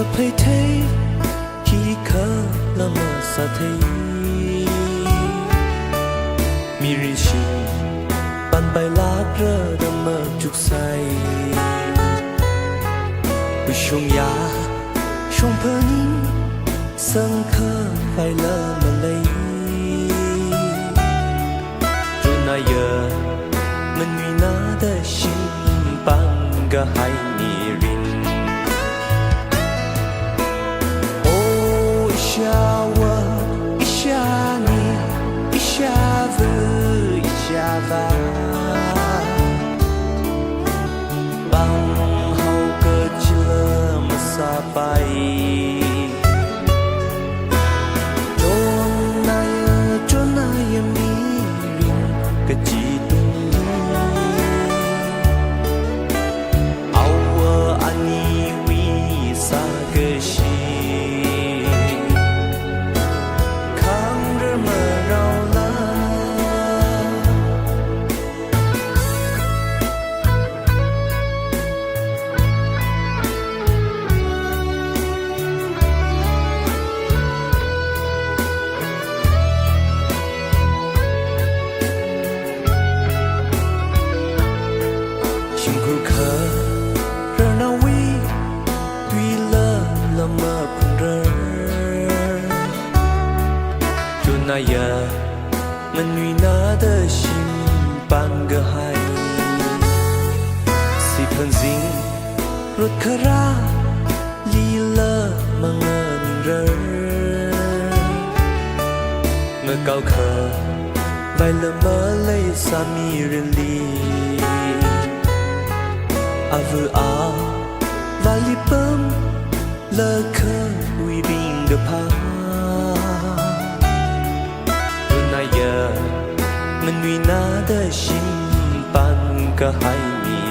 mà phải thấy khi khờ là mà sa thấy mi rin xin bàn bài lá rơ đâm mà chúc say bùi shung ya shung phơi nín sân khờ phải lỡ mà lấy rồi nay giờ mình nguy na để xin bằng cả hai mi rin Ishawa, Ishani, Ishavu, Ishava Bang hau cơ chưa mà xa bay Trôn naya mi rin cơ chi tung Awa ani wi sa cơ shi Nay giờ mình nguy na để xin bằng gỡ hai si thân dính rốt khờ ra li lơ mà ngờ mình rơ ngờ cao khờ vài lơ mơ lấy xa mi rin li à vừa à và li bơm lơ khờ uy bình được pa mình nguy na để xin bằng cả hai mi